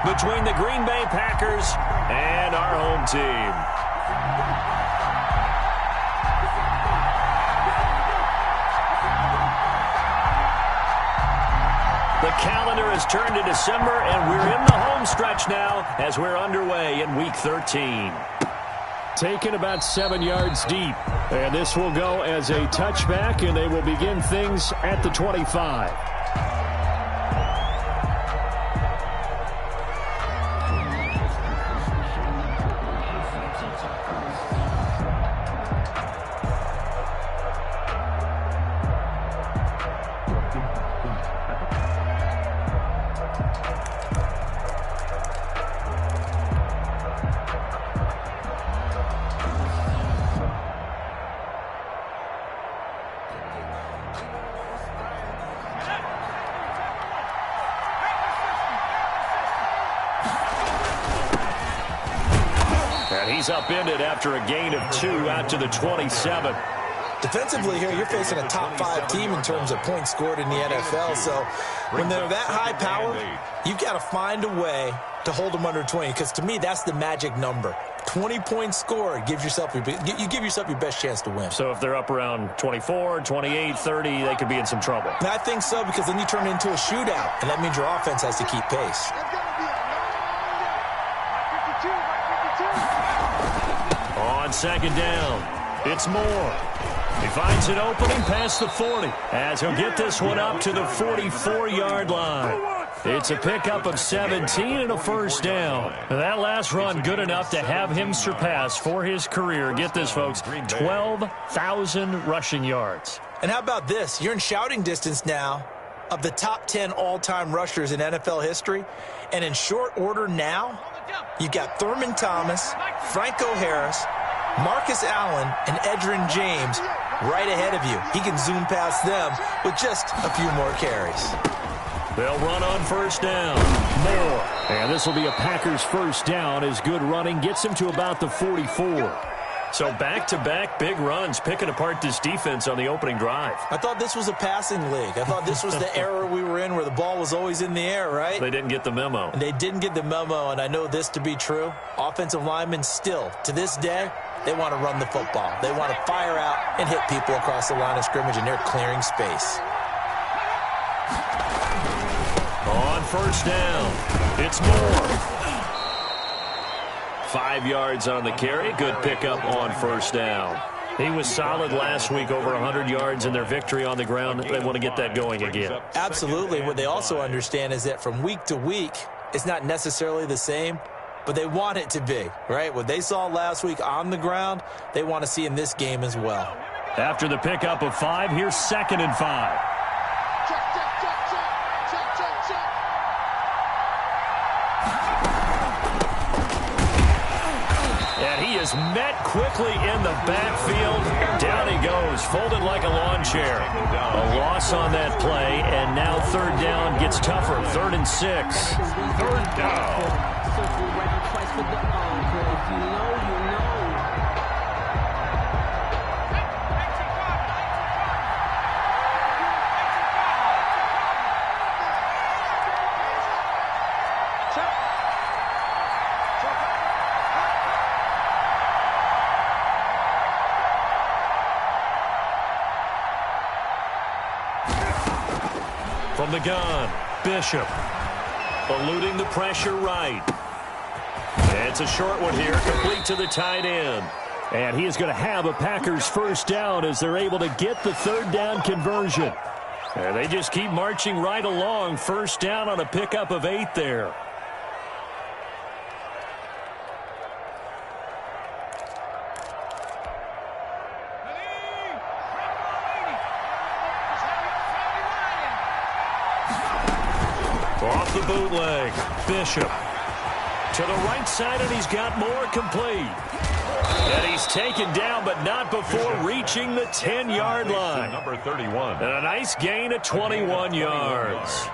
between the Green Bay Packers and our home team. The calendar has turned to December, and we're in the home stretch now as we're underway in Week 13. Taken about 7 yards deep. And this will go as a touchback, and they will begin things at the 25. He's upended after a gain of 2 out to the 27. Defensively here, you're facing a top-5 team in terms of points scored in the NFL. So when they're that high power, you've got to find a way to hold them under 20. Because to me, that's the magic number. 20 points scored gives yourself you give yourself your best chance to win. So if they're up around 24, 28, 30, they could be in some trouble. And I think so, because then you turn it into a shootout, and that means your offense has to keep pace. On second down, it's Moore. He finds an opening past the 40 as he'll get this one up to the 44-yard line. It's a pickup of 17 and a first down. That last run good enough to have him surpass for his career, get this, folks, 12,000 rushing yards. And how about this? You're in shouting distance now of the top 10 all-time rushers in NFL history. And in short order now, you've got Thurman Thomas, Franco Harris, Marcus Allen, and Edgerrin James right ahead of you. He can zoom past them with just a few more carries. They'll run on first down. Moore. And this will be a Packers first down as good running gets him to about the 44. So back-to-back big runs picking apart this defense on the opening drive. I thought this was a passing league. I thought this was the era we were in where the ball was always in the air, right? They didn't get the memo. And they didn't get the memo, and I know this to be true. Offensive linemen still, to this day, they want to run the football. They want to fire out and hit people across the line of scrimmage, and they're clearing space. On first down, it's Moore. 5 yards on the carry. Good pickup on first down. He was solid last week, over 100 yards in their victory on the ground. They want to get that going again. Absolutely. What they also understand is that from week to week, it's not necessarily the same, but they want it to be, right? What they saw last week on the ground, they want to see in this game as well. After the pickup of 5, here's 2nd and 5. Met quickly in the backfield. Down he goes, folded like a lawn chair. A loss on that play, and now third down gets tougher. 3rd and 6. Third down. From the gun, Bishop, eluding the pressure right. It's a short one here, complete to the tight end. And he is going to have a Packers first down as they're able to get the third down conversion. And they just keep marching right along. First down on a pickup of 8 there. Off the bootleg, Bishop to the right side, and he's got Moore complete. And he's taken down, but not before reaching the 10-yard line. Number 31. And a nice gain of 21 yards.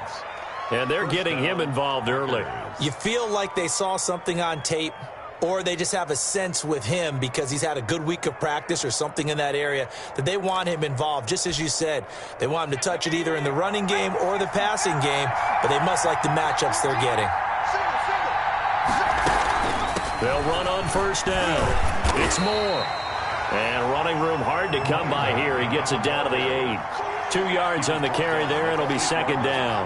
And they're getting him involved early. You feel like they saw something on tape, or they just have a sense with him because he's had a good week of practice or something in that area that they want him involved. Just as you said, they want him to touch it either in the running game or the passing game, but they must like the matchups they're getting. They'll run on first down. It's Moore. And running room hard to come by here. He gets it down to the 8. 2 yards on the carry there. It'll be second down.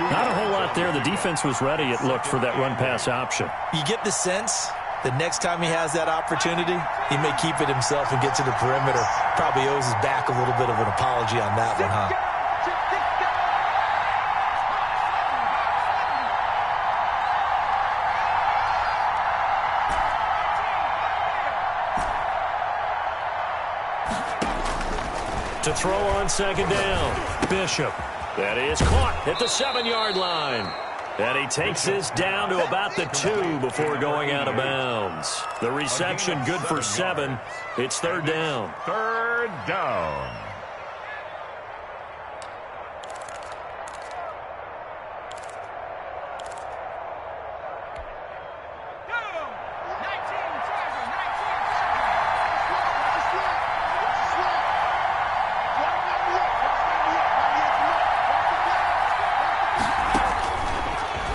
Not a whole lot there. The defense was ready, it looked, for that run-pass option. You get the sense that next time he has that opportunity, he may keep it himself and get to the perimeter. Probably owes his back a little bit of an apology on that one, huh? To throw on second down, Bishop. That is caught at the 7-yard line. And he takes this down to about the 2 before going out of bounds. The reception good for 7. It's third down. Third down.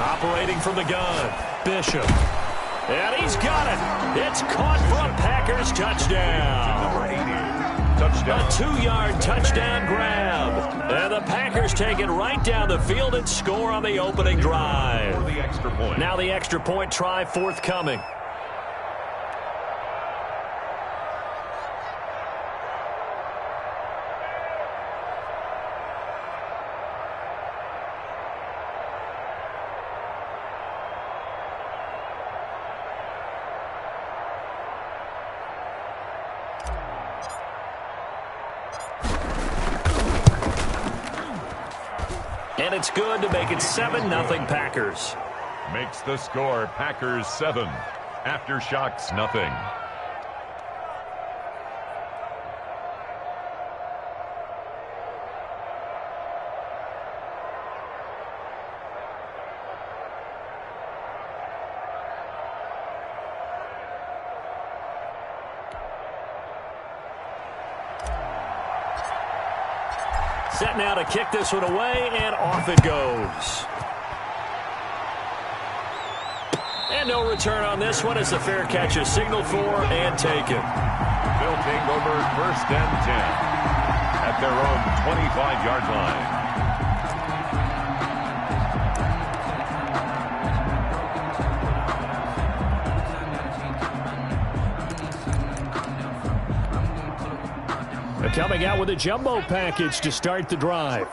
Operating from the gun, Bishop. And he's got it. It's caught for a Packers touchdown. A 2-yard touchdown grab. And the Packers take it right down the field and score on the opening drive. Now the extra point try forthcoming. And it's good to make it 7-0 Packers. Makes the score Packers 7. Aftershocks nothing. Set now to kick this one away, and off it goes. And no return on this one as the fair catch is signaled for and taken. They'll take over first and 10 at their own 25-yard line. Coming out with a jumbo package to start the drive.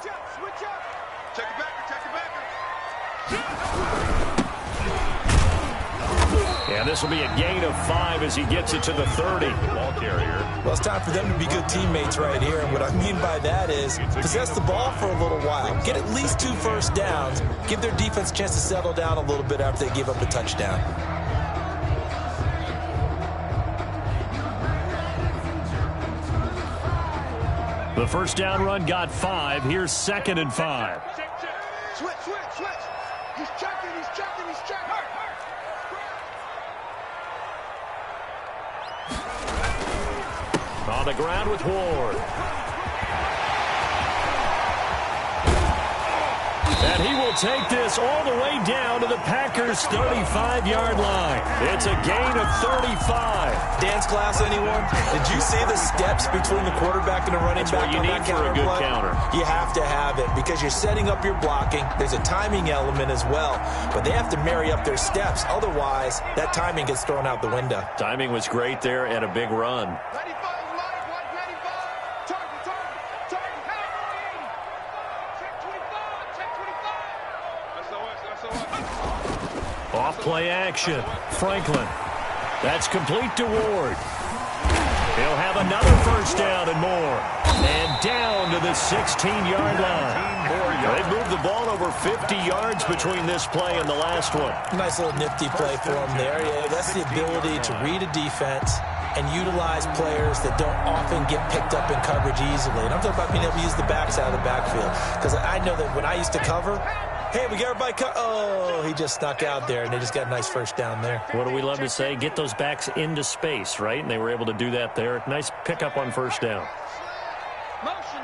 And this will be a gain of 5 as he gets it to the 30. Ball carrier. Well, it's time for them to be good teammates right here. And what I mean by that is possess the ball for a little while. Get at least 2 first downs. Give their defense a chance to settle down a little bit after they give up a touchdown. The first down run got 5. Here's 2nd and 5. Switch. He's checking. On the ground with Ward. And he will take this all the way down to the Packers' 35-yard line. It's a gain of 35. Dance class, anyone? Did you see the steps between the quarterback and the running back you on need that for a good play? counter. You have to have it because you're setting up your blocking. There's a timing element as well, but they have to marry up their steps. Otherwise, that timing gets thrown out the window. Timing was great there and a big run. Off play action. Franklin. That's complete to Ward. He'll have another first down and more. And down to the 16-yard line. They've moved the ball over 50 yards between this play and the last one. Nice little nifty play for them there. Yeah, that's the ability to read a defense and utilize players that don't often get picked up in coverage easily. And I'm talking about being able to use the backside of the backfield. Because I know that when I used to cover, hey, we got everybody oh, he just snuck out there, and they just got a nice first down there. What do we love to say? Get those backs into space, right? And they were able to do that there. Nice pickup on first down. Motion.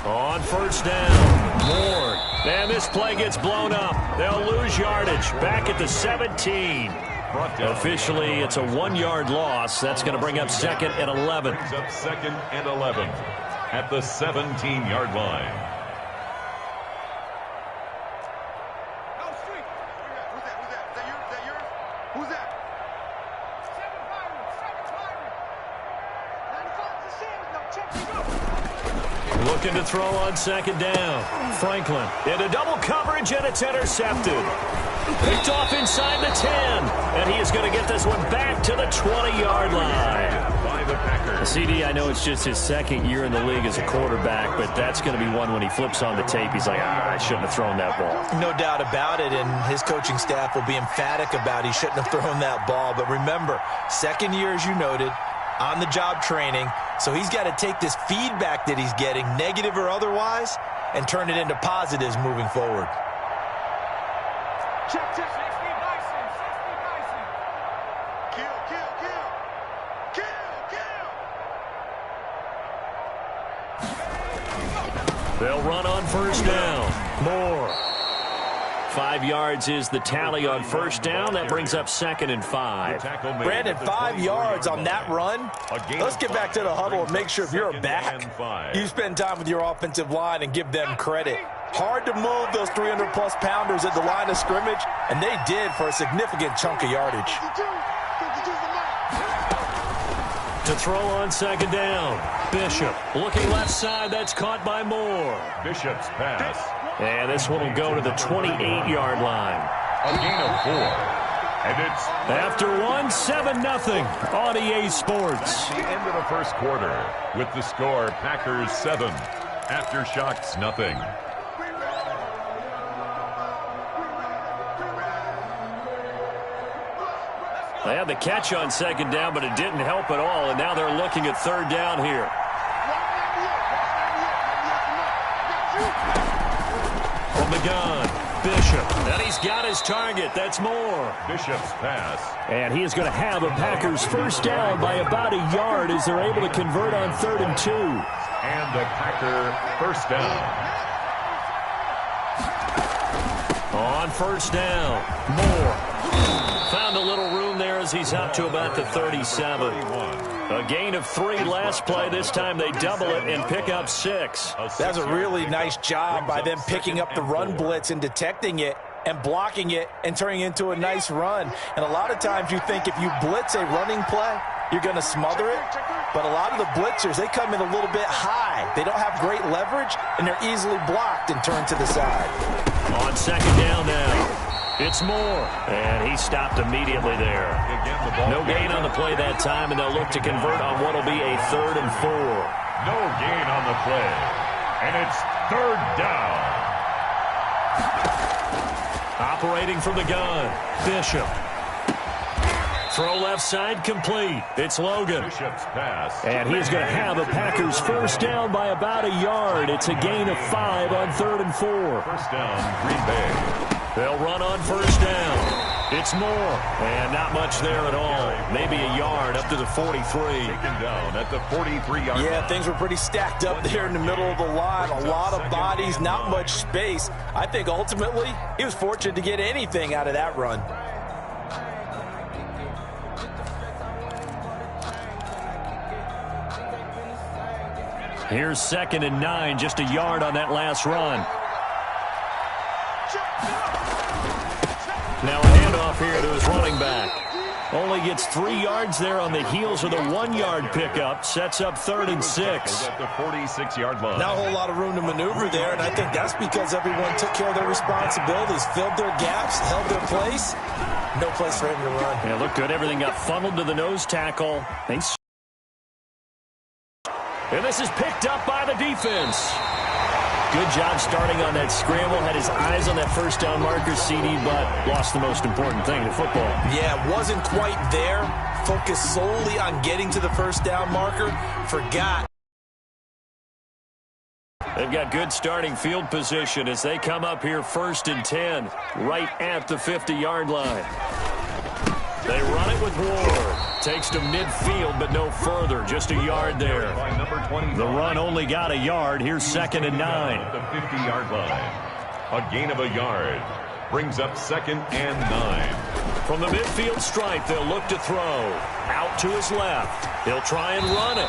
On first down, Ward. And this play gets blown up. They'll lose yardage back at the 17. Officially, it's a 1-yard loss. That's going to bring up 2nd and 11. Brings up 2nd and 11 at the 17-yard line. Who's that? Looking to throw on 2nd down. Franklin into double coverage, and it's intercepted. Picked off inside the 10, and he is going to get this one back to the 20-yard line. By the Packers. CD, I know it's just his 2nd year in the league as a quarterback, but that's going to be one when he flips on the tape. He's like, I shouldn't have thrown that ball. No doubt about it, and his coaching staff will be emphatic about he shouldn't have thrown that ball. But remember, 2nd year, as you noted, on-the-job training, so he's got to take this feedback that he's getting, negative or otherwise, and turn it into positives moving forward. Check. 60 Bison. Kill. They'll run on 1st down. Moore. 5 yards is the tally on 1st down. That brings up 2nd and 5. Brandon, 5 yards on that run. Let's get back to the huddle and make sure if you're a back, you spend time with your offensive line and give them credit. Hard to move those 300-plus pounders at the line of scrimmage, and they did for a significant chunk of yardage. To throw on 2nd down. Bishop looking left side. That's caught by Moore. Bishop's pass. And this one will go to the 28-yard line. A gain of 4. And it's After 7-0 on EA Sports. the end of the 1st quarter with the score Packers 7. Aftershocks nothing. They had the catch on 2nd down, but it didn't help at all, and now they're looking at 3rd down here. From the gun, Bishop. And he's got his target. That's Moore. Bishop's pass. And he is going to have a Packers 1st down by about a yard as they're able to convert on 3rd and 2. And a Packer 1st down. On 1st down, Moore. Found a little room there as he's up to about the 37. A gain of 3 last play. This time they double it and pick up 6. That's a really nice job by them picking up the run blitz and detecting it and blocking it and turning it into a nice run. And a lot of times you think if you blitz a running play, you're going to smother it. But a lot of the blitzers, they come in a little bit high. They don't have great leverage, and they're easily blocked and turned to the side. On 2nd down now. It's Moore, and he stopped immediately there. No gain on the play that time, and they'll look to convert on what will be a 3rd and 4. No gain on the play. And it's 3rd down. Operating from the gun, Bishop. Throw left side complete. It's Logan. Bishop's pass. And he's going to have a Packers 1st down by about a yard. It's a gain of 5 on 3rd and 4. 1st down, Green Bay. They'll run on 1st down. It's Moore. And not much there at all. Maybe a yard up to the 43. Taken down at the 43-yard line. Yeah, things were pretty stacked up there in the middle of the line. A lot of bodies, not much space. I think ultimately he was fortunate to get anything out of that run. Here's 2nd and 9, just a yard on that last run. Now a handoff here to his running back. Only gets 3 yards there on the heels of the 1-yard pickup. Sets up 3rd and 6. At the 46-yard line. Not a whole lot of room to maneuver there, and I think that's because everyone took care of their responsibilities, filled their gaps, held their place. No place for him to run. Yeah, looked good. Everything got funneled to the nose tackle. And this is picked up by the defense. Good job starting on that scramble. Had his eyes on that 1st down marker, CD, but lost the most important thing in football. Yeah, wasn't quite there. Focused solely on getting to the 1st down marker. Forgot. They've got good starting field position as they come up here 1st and 10, right at the 50-yard line. They run it with Ward. Takes to midfield, but no further. Just a yard there. The run only got a yard. Here's 2nd and 9. The 50-yard line. A gain of a yard. Brings up 2nd and 9. From the midfield stripe, they'll look to throw. Out to his left. He'll try and run it.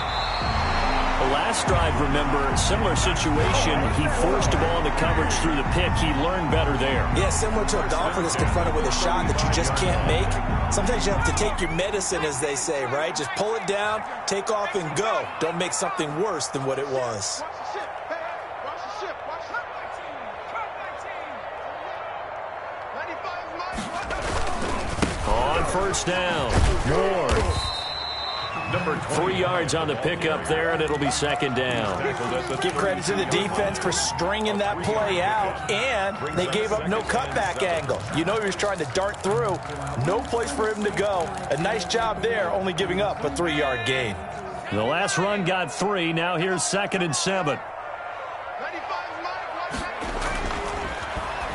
The last drive, remember, similar situation. He forced a ball into coverage through the pick. He learned better there. Yeah, similar to a golfer that's confronted with a shot that you just can't make. Sometimes you have to take your medicine, as they say, right? Just pull it down, take off, and go. Don't make something worse than what it was. On first down, Ward. 3 yards on the pickup there, and it'll be 2nd down. Give credit to the defense for stringing that play out, and they gave up no cutback angle. You know he was trying to dart through. No place for him to go. A nice job there, only giving up a 3-yard gain. The last run got 3. Now here's 2nd and 7.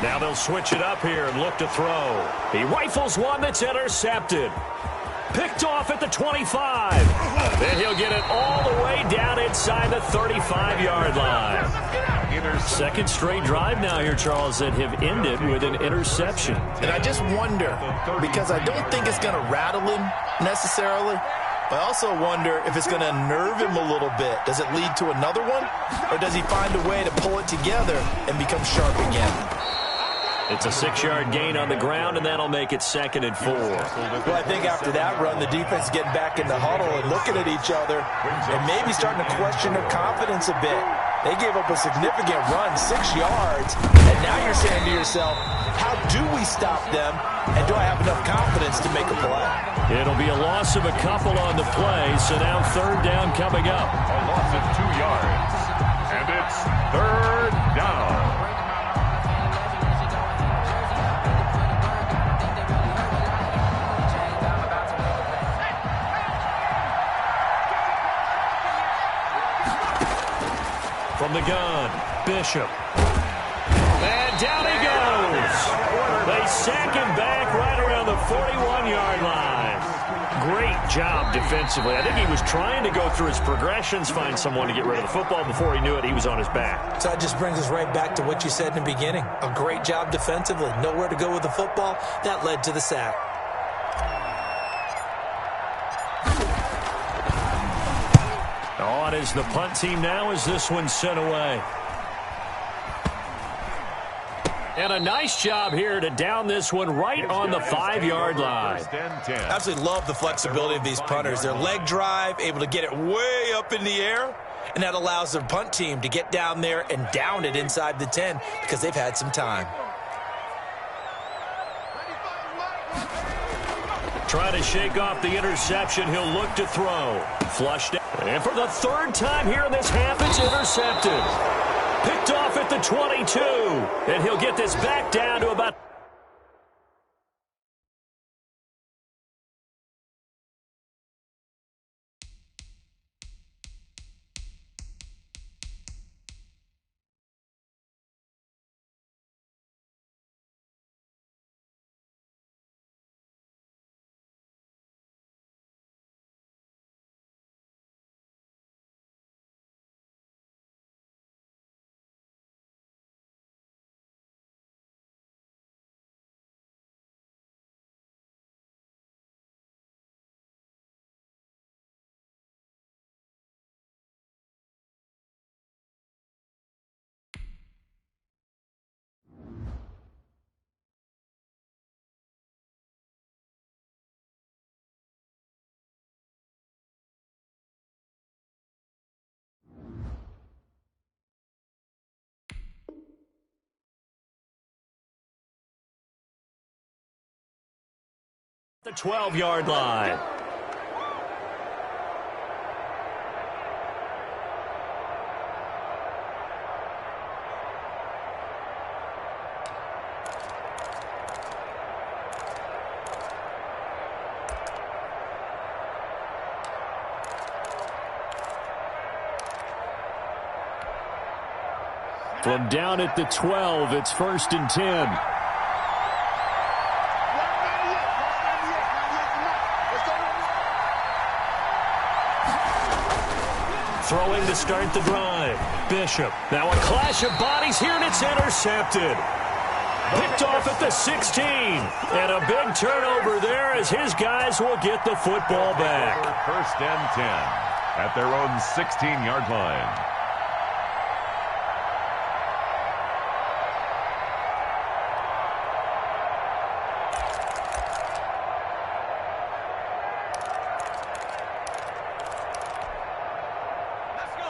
Now they'll switch it up here and look to throw. He rifles one that's intercepted. Picked off at the 25. Then he'll get it all the way down inside the 35-yard line. Second straight drive now here, Charles, that have ended with an interception. And I just wonder, because I don't think it's going to rattle him necessarily, but I also wonder if it's going to nerve him a little bit. Does it lead to another one? Or does he find a way to pull it together and become sharp again? It's a 6-yard gain on the ground, and that'll make it 2nd and 4. Well, I think after that run, the defense getting back in the huddle and looking at each other and maybe starting to question their confidence a bit. They gave up a significant run, 6 yards, and now you're saying to yourself, how do we stop them, and do I have enough confidence to make a play? It'll be a loss of a couple on the play, so now 3rd down coming up. A loss of 2 yards. And it's 3rd down. From the gun, Bishop. And down he goes. They sack him back right around the 41-yard line. Great job defensively. I think he was trying to go through his progressions, find someone to get rid of the football. Before he knew it, he was on his back. So that just brings us right back to what you said in the beginning. A great job defensively. Nowhere to go with the football. That led to the sack. On is the punt team now as this one's sent away. And a nice job here to down this one right on the 5-yard line. I absolutely love the flexibility of these punters. Their leg drive, able to get it way up in the air, and that allows their punt team to get down there and down it inside the 10 because they've had some time. Trying to shake off the interception. He'll look to throw. Flushed out. And for the 3rd time here in this half, it's intercepted. Picked off at the 22. And he'll get this back down to about... The 12-yard line. From down at the 12, it's 1st and 10. throwing to start the drive. Bishop. Now a clash of bodies here, and it's intercepted. Picked off at the 16. And a big turnover there as his guys will get the football back. First and 10 at their own 16-yard line.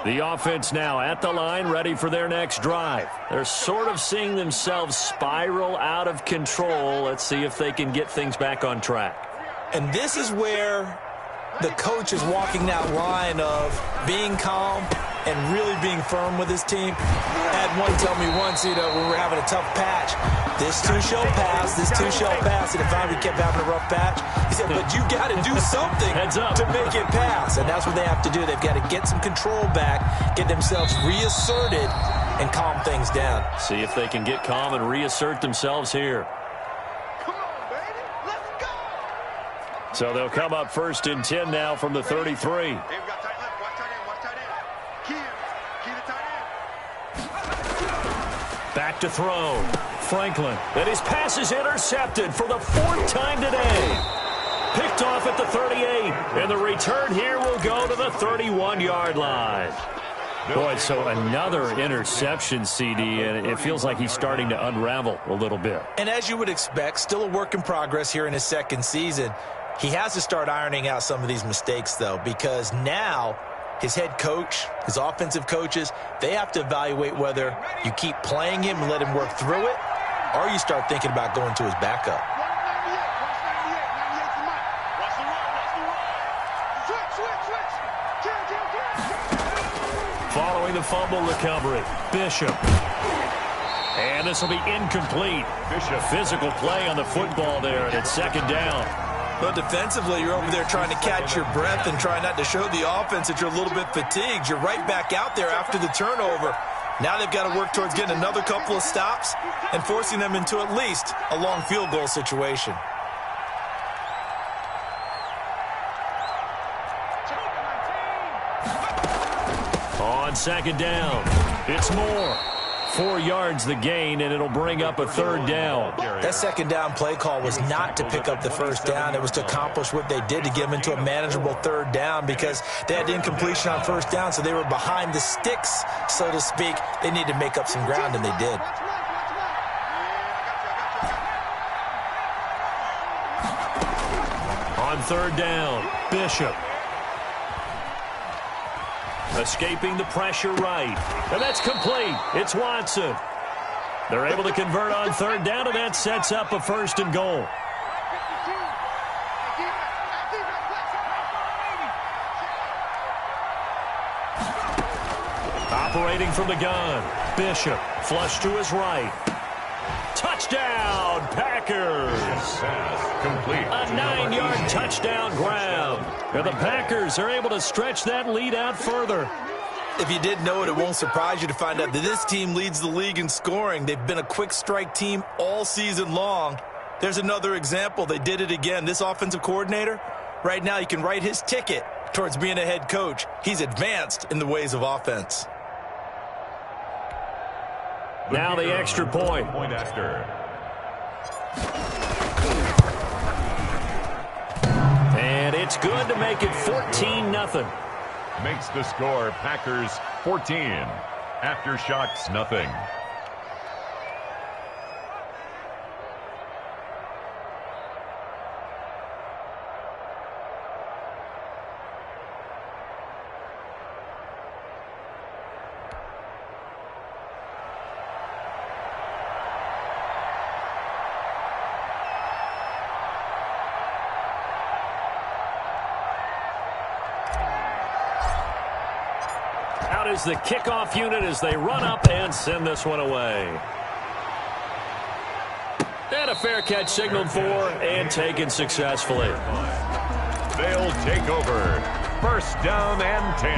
The offense now at the line, ready for their next drive. They're sort of seeing themselves spiral out of control. Let's see if they can get things back on track. And this is where the coach is walking that line of being calm and really being firm with his team. I had one tell me once, when we were having a tough patch, this too shall pass, this too shall pass. And if I kept having a rough patch, he said, but you got to do something to make it pass. And that's what they have to do. They've got to get some control back, get themselves reasserted, and calm things down. See if they can get calm and reassert themselves here. Come on, baby. Let's go. So they'll come up first and 10 now from the 33. Hey, we got tight left. Watch tight end. Watch tight end. Key to tight end. Back to throw. Franklin. And his pass is intercepted for the 4th time today. Picked off at the 38. And the return here will go to the 31-yard line. Boy, so another interception, CD, and it feels like he's starting to unravel a little bit. And as you would expect, still a work in progress here in his second season. He has to start ironing out some of these mistakes, though, because now his head coach, his offensive coaches, they have to evaluate whether you keep playing him and let him work through it, or you start thinking about going to his backup. Following the fumble recovery, Bishop. And this will be incomplete. Bishop. Physical play on the football there, and it's second down. But defensively, you're over there trying to catch your breath and try not to show the offense that you're a little bit fatigued. You're right back out there after the turnover. Now they've got to work towards getting another couple of stops and forcing them into at least a long field goal situation. On second down, it's Moore. 4 yards the gain, and it'll bring up a third down. That second down play call was not to pick up the first down. It was to accomplish what they did to get them into a manageable third down because they had incompletion on first down, so they were behind the sticks, so to speak. They needed to make up some ground, and they did. On third down, Bishop. Escaping the pressure right. And that's complete. It's Watson. They're able to convert on third down, and that sets up a first and goal. Operating from the gun. Bishop. Flush to his right. Touchdown, Packers. Complete. A 9-yard touchdown grab. And the Packers are able to stretch that lead out further. If you didn't know it, it won't surprise you to find out that this team leads the league in scoring. They've been a quick strike team all season long. There's another example. They did it again. This offensive coordinator, right now, you can write his ticket towards being a head coach. He's advanced in the ways of offense. Now the extra point. Point after. And it's good to make it 14-0. Makes the score Packers 14. Aftershocks nothing. Out is the kickoff unit as they run up and send this one away. And a fair catch signaled for and taken successfully. They'll take over. First down and 10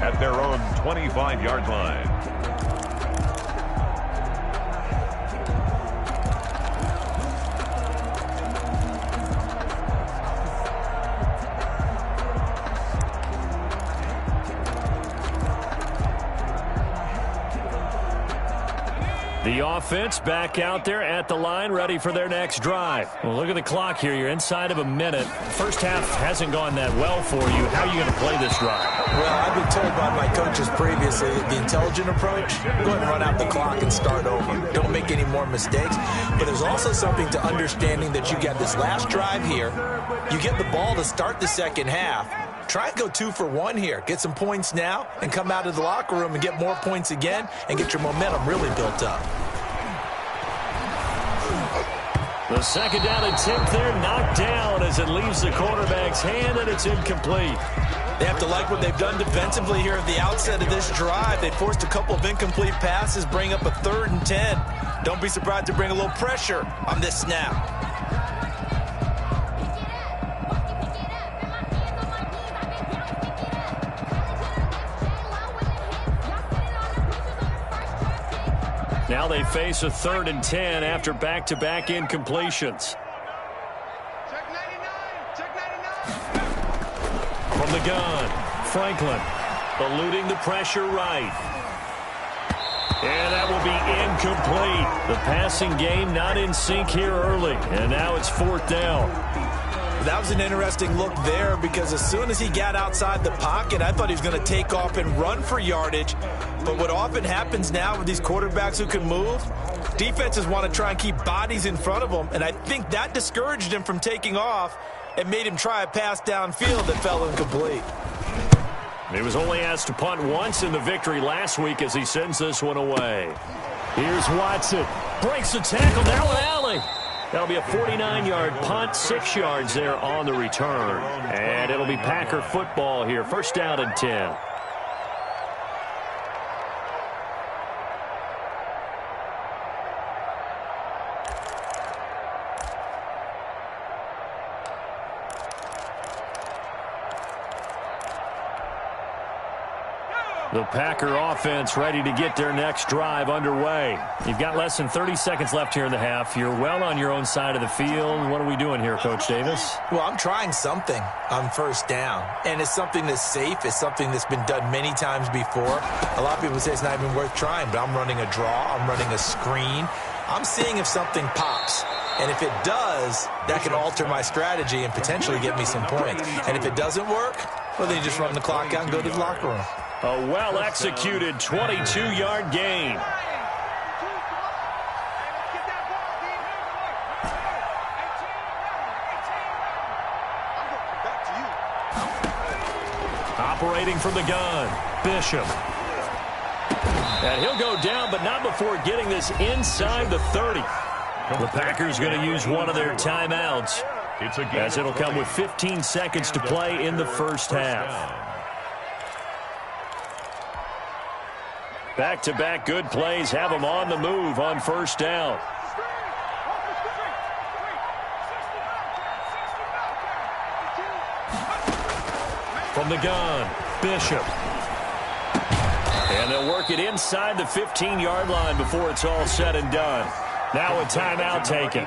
at their own 25-yard line. The offense back out there at the line, ready for their next drive. Well, look at the clock here. You're inside of a minute. First half hasn't gone that well for you. How are you going to play this drive? Well, I've been told by my coaches previously, the intelligent approach, go ahead and run out the clock and start over. Don't make any more mistakes. But there's also something to understanding that you got this last drive here. You get the ball to start the second half. Try and go 2 for 1 here. Get some points now and come out of the locker room and get more points again and get your momentum really built up. The second down attempt there knocked down as it leaves the quarterback's hand, and it's incomplete. They have to like what they've done defensively here at the outset of this drive. They forced a couple of incomplete passes, bring up a 3rd and 10. Don't be surprised to bring a little pressure on this snap. Now they face a 3rd and 10 after back-to-back incompletions. Check 99. Check 99. From the gun, Franklin eluding the pressure right. And that will be incomplete. The passing game not in sync here early. And now it's 4th down. That was an interesting look there because as soon as he got outside the pocket, I thought he was going to take off and run for yardage. But what often happens now with these quarterbacks who can move, defenses want to try and keep bodies in front of them, and I think that discouraged him from taking off and made him try a pass downfield that fell incomplete. He was only asked to punt once in the victory last week as he sends this one away. Here's Watson. Breaks the tackle, now an alley. That'll be a 49-yard punt, 6 yards there on the return. And it'll be Packer football here, 1st down and 10. The Packer offense ready to get their next drive underway. You've got less than 30 seconds left here in the half. You're well on your own side of the field. What are we doing here, Coach Davis? Well, I'm trying something on 1st down, and it's something that's safe. It's something that's been done many times before. A lot of people say it's not even worth trying, but I'm running a draw. I'm running a screen. I'm seeing if something pops. And if it does, that can alter my strategy and potentially get me some points. And if it doesn't work, well, then you just run the clock out and go to the locker room. A well-executed 22-yard gain. Operating from the gun, Bishop. And he'll go down, but not before getting this inside the 30. The Packers going to use one of their timeouts, as it'll come with 15 seconds to play in the 1st half. Back-to-back good plays have them on the move on 1st down. From the gun, Bishop. And they'll work it inside the 15-yard line before it's all said and done. Now a timeout taken.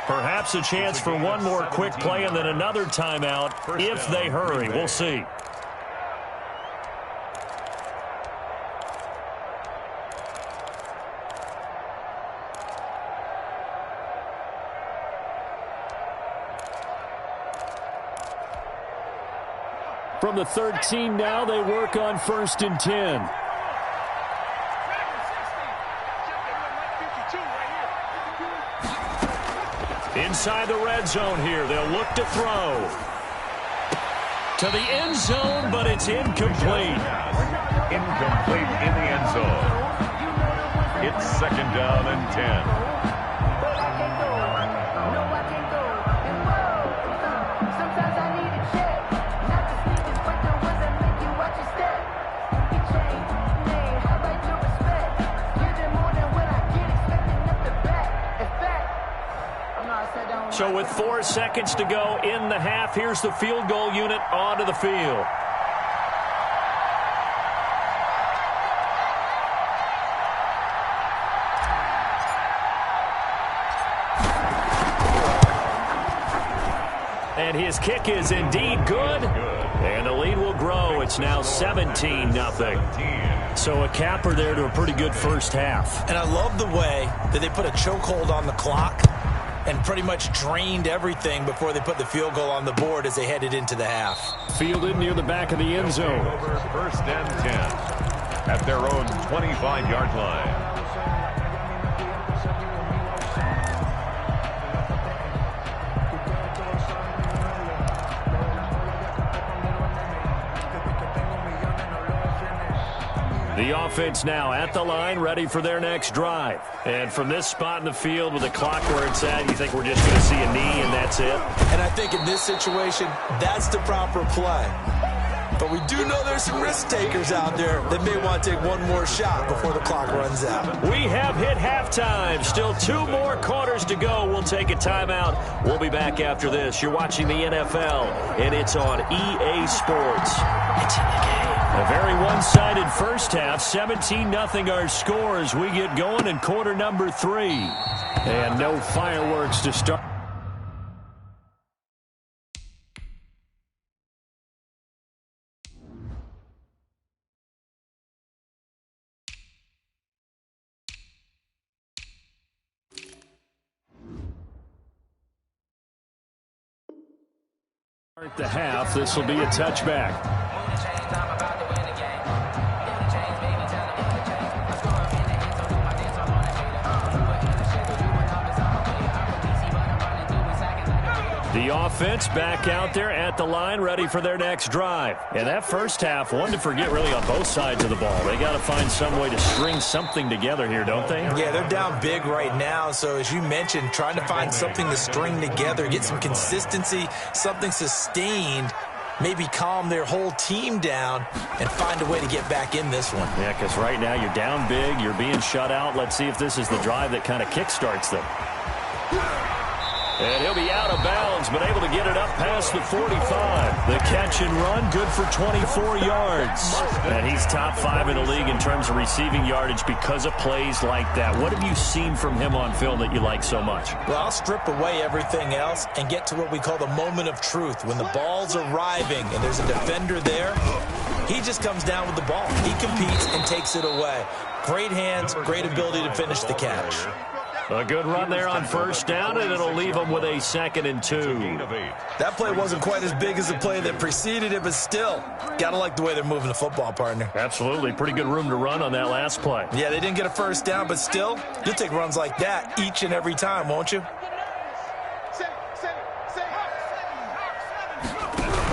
Perhaps a chance for one more quick play and then another timeout if they hurry. We'll see. From the 13 now, they work on 1st and 10. Inside the red zone here, they'll look to throw. To the end zone, but it's incomplete. Incomplete in the end zone. It's 2nd down and 10. So with 4 seconds to go in the half, here's the field goal unit onto the field. And his kick is indeed good. And the lead will grow. It's now 17-0. So a capper there to a pretty good first half. And I love the way that they put a chokehold on the clock and pretty much drained everything before they put the field goal on the board as they headed into the half. Fielded near the back of the end zone. Over first and 10 at their own 25-yard line. The offense now at the line, ready for their next drive. And from this spot in the field with the clock where it's at, you think we're just going to see a knee and that's it? And I think in this situation, that's the proper play. But we do know there's some risk takers out there that may want to take one more shot before the clock runs out. We have hit halftime. Still 2 more quarters to go. We'll take a timeout. We'll be back after this. You're watching the NFL, and it's on EA Sports. It's in the game. A very one-sided first half. 17-0 our score as we get going in quarter number 3. And no fireworks to start. At the half, this will be a touchback. The offense back out there at the line, ready for their next drive. And that first half, one to forget really on both sides of the ball. They got to find some way to string something together here, don't they? Yeah, they're down big right now. So as you mentioned, trying to find something to string together, get some consistency, something sustained, maybe calm their whole team down and find a way to get back in this one. Yeah, because right now you're down big, you're being shut out. Let's see if this is the drive that kind of kickstarts them. And he'll be out of bounds, but able to get it up past the 45. The catch and run, good for 24 yards. And he's top 5 in the league in terms of receiving yardage because of plays like that. What have you seen from him on film that you like so much? Well, I'll strip away everything else and get to what we call the moment of truth. When the ball's arriving and there's a defender there, he just comes down with the ball. He competes and takes it away. Great hands, great ability to finish the catch. A good run there on first down, and it'll leave them with a 2nd and 2. That play wasn't quite as big as the play that preceded it, but still, gotta like the way they're moving the football, partner. Absolutely. Pretty good room to run on that last play. Yeah, they didn't get a first down, but still, you'll take runs like that each and every time, won't you?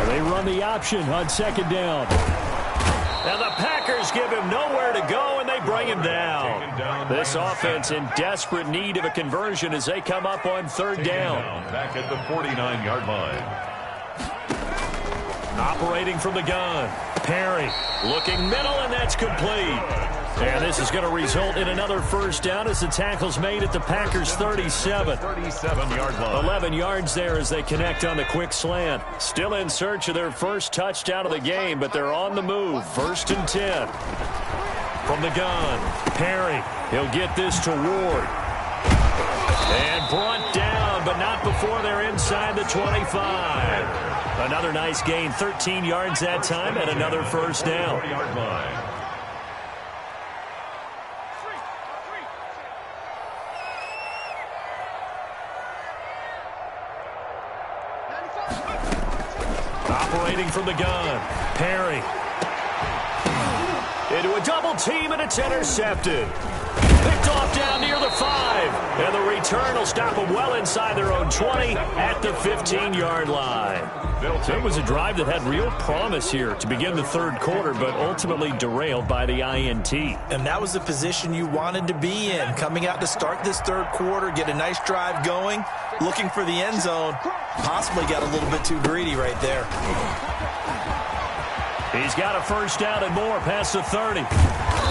They run the option on 2nd down. Now the Packers give him nowhere to go, and they bring him down. This offense in desperate need of a conversion as they come up on 3rd down. Back at the 49-yard line. Operating from the gun. Perry looking middle, and that's complete. And this is going to result in another first down as the tackle's made at the Packers' 37. 37-yard line. 11 yards there as they connect on the quick slant. Still in search of their first touchdown of the game, but they're on the move. 1st and 10. From the gun, Perry. He'll get this to Ward. And brought down, but not before they're inside the 25. Another nice gain, 13 yards that time, and another first down. 40-yard line. Operating from the gun, Perry. Into a double team, and it's intercepted. Picked off down near the 5. And the return will stop them well inside their own 20 at the 15-yard line. So it was a drive that had real promise here to begin the 3rd quarter, but ultimately derailed by the INT. And that was the position you wanted to be in. Coming out to start this 3rd quarter, get a nice drive going, looking for the end zone. Possibly got a little bit too greedy right there. He's got a first down and more past the 30.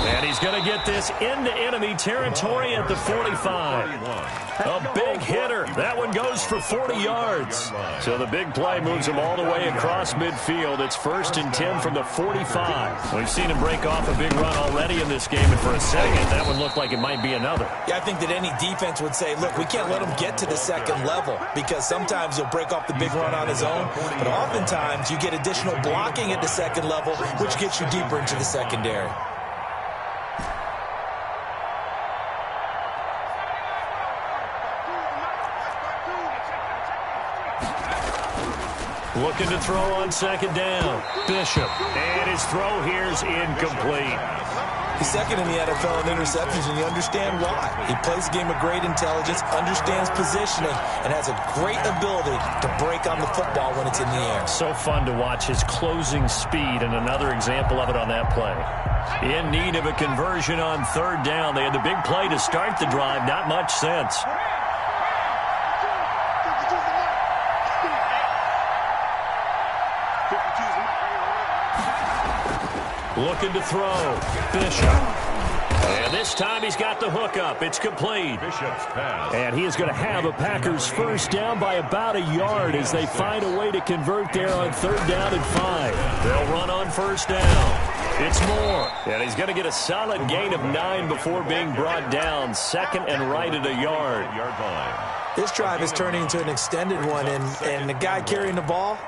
And he's going to get this into enemy territory at the 45. A big hitter. That one goes for 40 yards. So the big play moves him all the way across midfield. It's 1st and 10 from the 45. We've seen him break off a big run already in this game, and for a second, that one looked like it might be another. Yeah, I think that any defense would say, look, we can't let him get to the second level, because sometimes he'll break off the big run on his own, but oftentimes you get additional blocking at the second level, which gets you deeper into the secondary. Looking to throw on 2nd down. Bishop. And his throw here's incomplete. He's second in the NFL in interceptions, and you understand why. He plays a game of great intelligence, understands positioning, and has a great ability to break on the football when it's in the air. So fun to watch his closing speed, and another example of it on that play. In need of a conversion on 3rd down. They had the big play to start the drive. Not much sense. Looking to throw. Bishop. And this time he's got the hook up. It's complete. Bishop's pass. And he is going to have a Packers 1st down by about a yard as they find a way to convert there on 3rd down and 5. They'll run on 1st down. It's Moore. And he's going to get a solid gain of 9 before being brought down. 2nd and right at a yard. This drive is turning into an extended one, and the guy carrying the ball,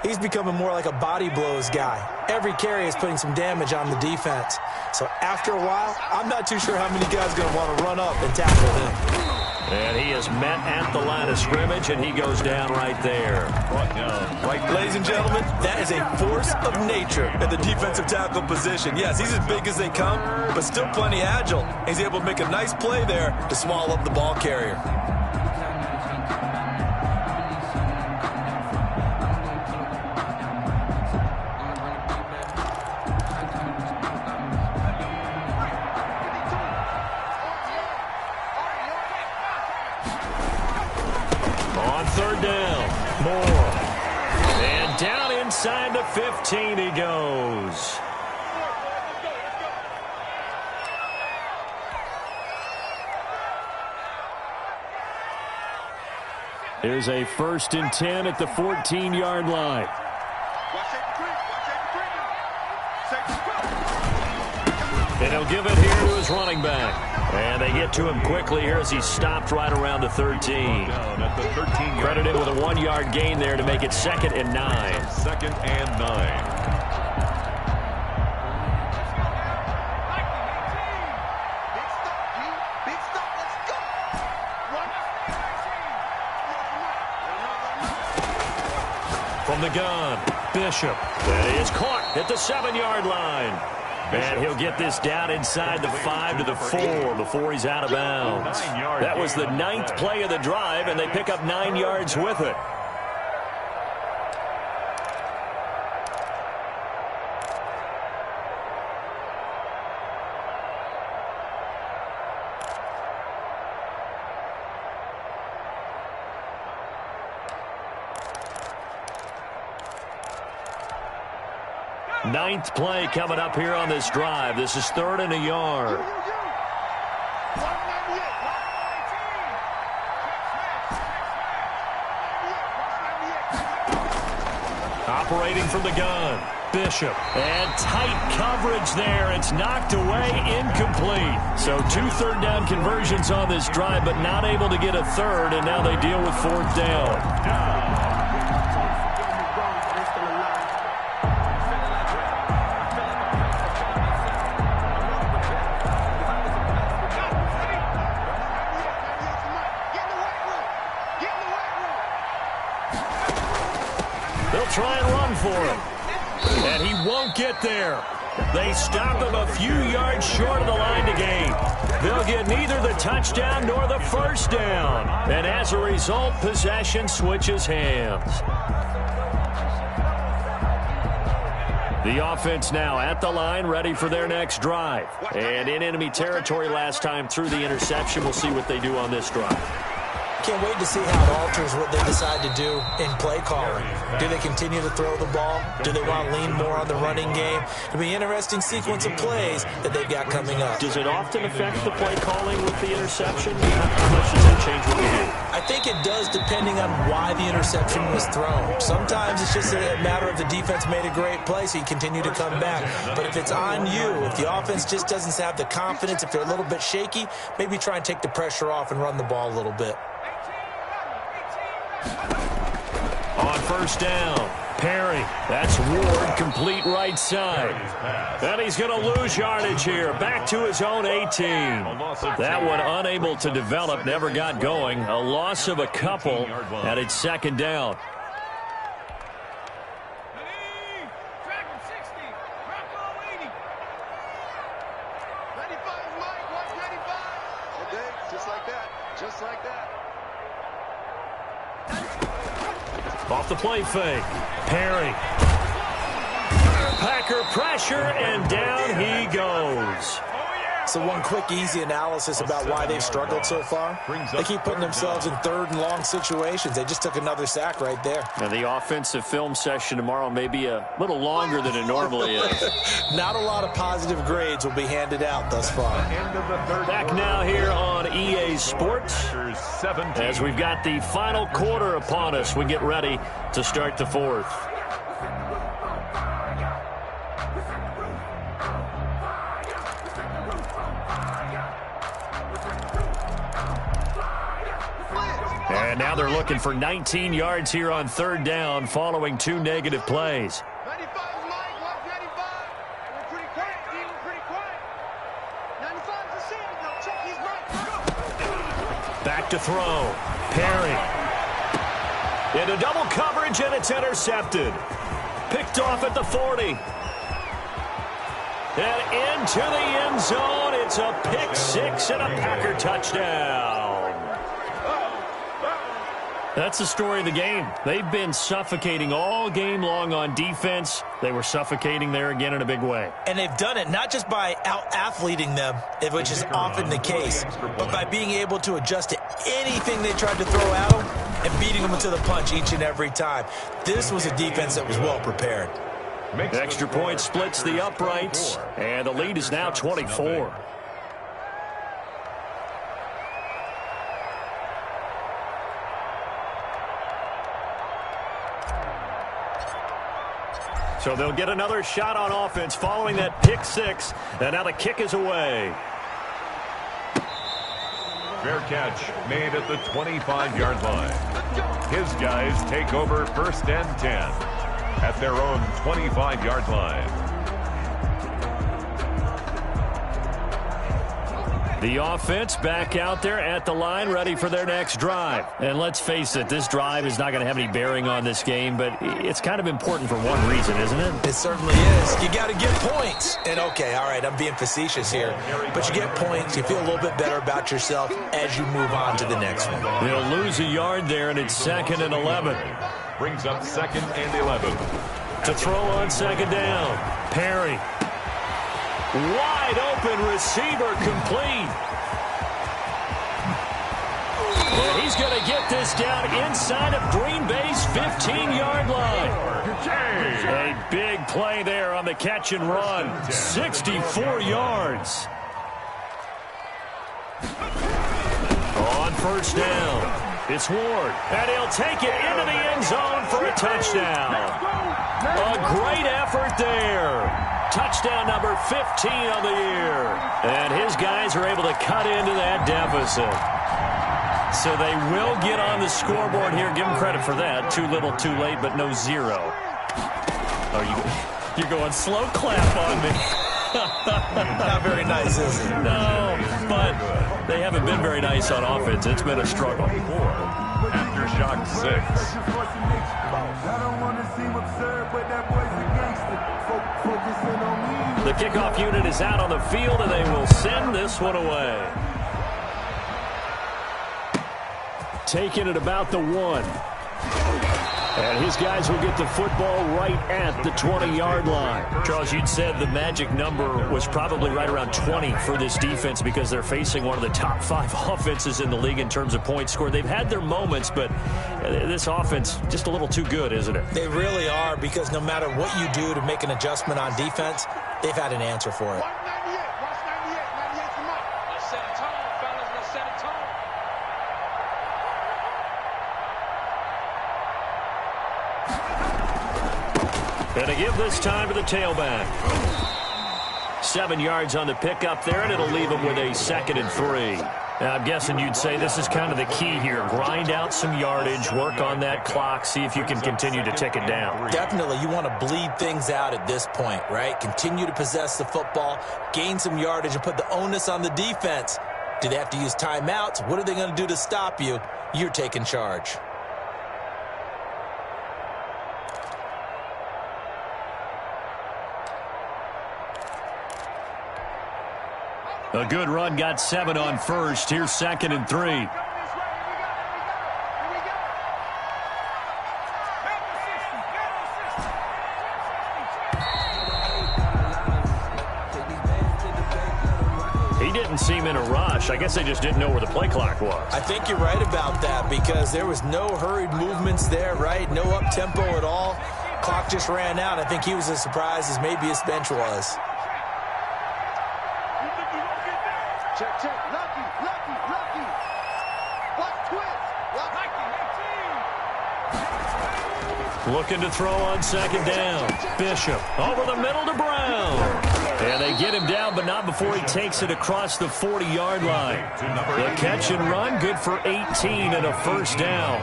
he's becoming more like a body blows guy. Every carry is putting some damage on the defense. So after a while, I'm not too sure how many guys are going to want to run up and tackle him. And he is met at the line of scrimmage, and he goes down right there. Ladies and gentlemen, that is a force of nature in the defensive tackle position. Yes, he's as big as they come, but still plenty agile. He's able to make a nice play there to swallow up the ball carrier. On 3rd down, Moore. And down inside the 15 he goes. Here's a 1st and 10 at the 14-yard line. And he'll give it here to his running back. And they get to him quickly here as he's stopped right around the 13. Credit him with a 1-yard gain there to make it 2nd and 9. 2nd and 9. From the gun, Bishop. That is caught at the 7-yard line. And he'll get this down inside the 5 to the 4 before he's out of bounds. That was the 9th play of the drive, and they pick up 9 yards with it. Ninth play coming up here on this drive. This is 3rd and a yard. Operating from the gun, Bishop. And tight coverage there. It's knocked away, incomplete. So 2 3rd down conversions on this drive, but not able to get a 3rd, and now they deal with 4th down. They'll try and run for him. And he won't get there. They stop him a few yards short of the line to gain. They'll get neither the touchdown nor the 1st down. And as a result, possession switches hands. The offense now at the line, ready for their next drive. And in enemy territory last time through the interception. We'll see what they do on this drive. Can't wait to see how it alters what they decide to do in play calling. Do they continue to throw the ball? Do they want to lean more on the running game? It'll be an interesting sequence of plays that they've got coming up. Does it often affect the play calling with the interception? How much does that change what you do? I think it does, depending on why the interception was thrown. Sometimes it's just a matter of the defense made a great play, so you continue to come back. But if it's on you, if the offense just doesn't have the confidence, if they're a little bit shaky, maybe try and take the pressure off and run the ball a little bit. On first down, Perry. That's Ward, complete right side. And he's going to lose yardage here. Back to his own 18. That one unable to develop, never got going. A loss of a couple, and it's second down. Off the play fake. Perry. Packer pressure, and down he goes. So one quick, easy analysis about why they've struggled so far. They keep putting themselves in third and long situations. They just took another sack right there. Now the offensive film session tomorrow may be a little longer than it normally is. Not a lot of positive grades will be handed out thus far. Back now here on EA Sports. As we've got the final quarter upon us, we get ready to start the fourth. And now they're looking for 19 yards here on third down following two negative plays. 95 Mike, 195. We're pretty quiet, Steve. We're pretty quiet. 95's the same. Now check his right. Back to throw. Perry. Into double coverage, and it's intercepted. Picked off at the 40. And into the end zone. It's a pick six and a Packer touchdown. That's the story of the game. They've been suffocating all game long on defense. They were suffocating there again in a big way. And they've done it not just by out-athleting them, which is often the case, but by being able to adjust to anything they tried to throw at them and beating them to the punch each and every time. This was a defense that was well prepared. Extra point splits the uprights, and the lead is now 24. So they'll get another shot on offense following that pick six, and now the kick is away. Fair catch made at the 25-yard line. His guys take over first and 10 at their own 25-yard line. The offense back out there at the line, ready for their next drive. And let's face it, this drive is not going to have any bearing on this game, but it's kind of important for one reason, isn't it? It certainly is. You got to get points. And, okay, all right, I'm being facetious here. But you get points, you feel a little bit better about yourself as you move on to the next one. They'll lose a yard there, and it's 2nd and 11. Brings up 2nd and 11. To throw on second down, Perry. Wide open receiver complete. And he's going to get this down inside of Green Bay's 15-yard line. A big play there on the catch and run. 64 yards. On first down, it's Ward. And he'll take it into the end zone for a touchdown. A great effort there. Touchdown number 15 on the year. And his guys are able to cut into that deficit. So they will get on the scoreboard here. Give them credit for that. Too little, too late, but no zero. Oh, you're going slow clap on me. Not very nice, is it? No, but they haven't been very nice on offense. It's been a struggle. Aftershock 6. The kickoff unit is out on the field, and they will send this one away. Taking it about the 1. And his guys will get the football right at the 20-yard line. Charles, you'd said the magic number was probably right around 20 for this defense because they're facing one of the top 5 offenses in the league in terms of points scored. They've had their moments, but this offense just a little too good, isn't it? They really are, because no matter what you do to make an adjustment on defense, they've had an answer for it. Let's set a tone, fellas. Let's set a tone. And to give this time to the tailback. 7 yards on the pickup there, and it'll leave him with a 2nd and 3. Now, I'm guessing you'd say this is kind of the key here. Grind out some yardage, work on that clock, see if you can continue to tick it down. Definitely, you want to bleed things out at this point, right? Continue to possess the football, gain some yardage, and put the onus on the defense. Do they have to use timeouts? What are they going to do to stop you? You're taking charge. A good run, got 7 on first. Here's 2nd and 3. He didn't seem in a rush. I guess they just didn't know where the play clock was. I think you're right about that, because there was no hurried movements there, right? No up-tempo at all. Clock just ran out. I think he was as surprised as maybe his bench was. Check, check. Lucky, lucky, lucky. Watch twist. Lucky. Looking to throw on 2nd down. Bishop over the middle to Brown. And they get him down, but not before he takes it across the 40-yard line. The catch and run, good for 18 and a 1st down.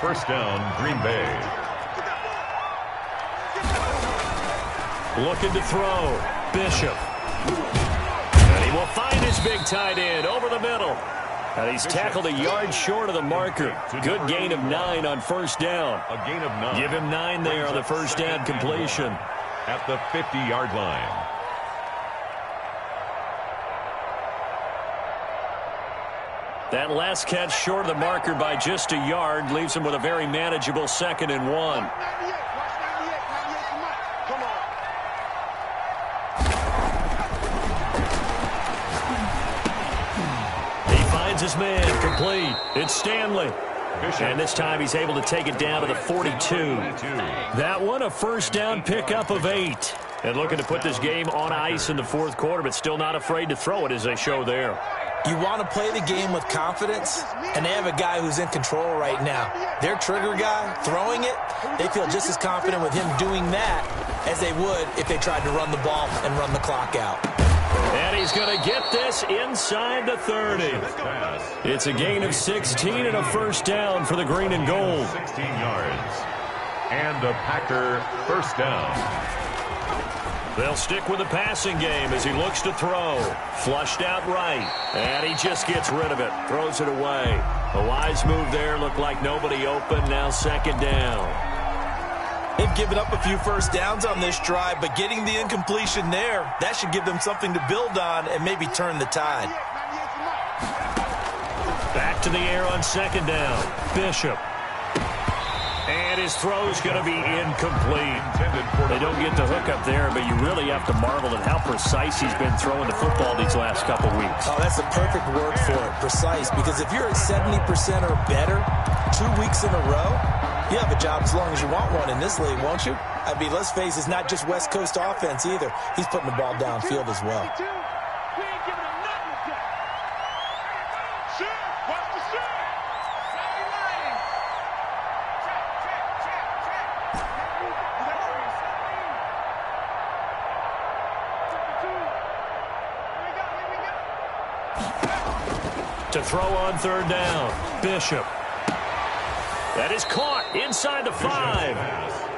1st down, Green Bay. Looking to throw. Bishop. Will find his big tight end over the middle. And he's tackled a yard short of the marker. Good gain of 9 on 1st down. A gain of 9. Give him 9 there on the 1st down completion. At the 50-yard line. That last catch short of the marker by just a yard leaves him with a very manageable 2nd and 1. His man complete. It's Stanley. And this time he's able to take it down to the 42. That one a 1st down pickup of 8. And looking to put this game on ice in the 4th quarter, but still not afraid to throw it as they show there. You want to play the game with confidence, and they have a guy who's in control right now. Their trigger guy, throwing it, they feel just as confident with him doing that as they would if they tried to run the ball and run the clock out. And he's going to get this inside the 30. It's a gain of 16 and a 1st down for the green and gold. 16 yards. And a Packer 1st down. They'll stick with the passing game as he looks to throw. Flushed out right. And he just gets rid of it. Throws it away. A wise move there. Looked like nobody open. Now 2nd down. They've given up a few 1st downs on this drive, but getting the incompletion there, that should give them something to build on and maybe turn the tide. Back to the air on 2nd down. Bishop. And his throw's going to be incomplete. They don't get the hook up there, but you really have to marvel at how precise he's been throwing the football these last couple weeks. Oh, that's the perfect word for it, precise, because if you're at 70% or better 2 weeks in a row, you have a job as long as you want one in this league, won't you? I mean, let's face it, it's not just West Coast offense either. He's putting the ball downfield as well. To throw on 3rd down, Bishop. That is caught inside the 5.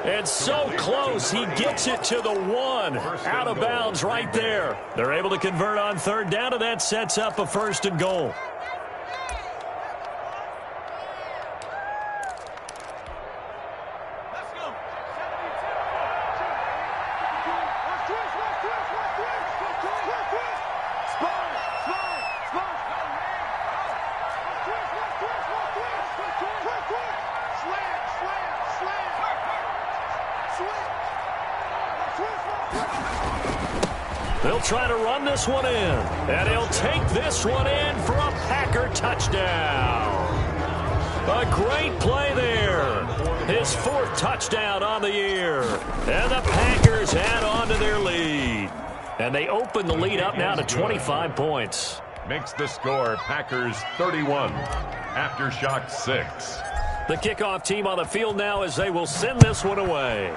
And so close, he gets it to the 1. Out of bounds right there. They're able to convert on 3rd down, and that sets up a 1st and goal. Slam, slam. He'll try to run this one in. And he'll take this one in for a Packer touchdown. A great play there. His 4th touchdown on the year. And the Packers add on to their lead. And they open the lead up now to 25 points. Makes the score Packers 31. Aftershock 6. The kickoff team on the field now as they will send this one away.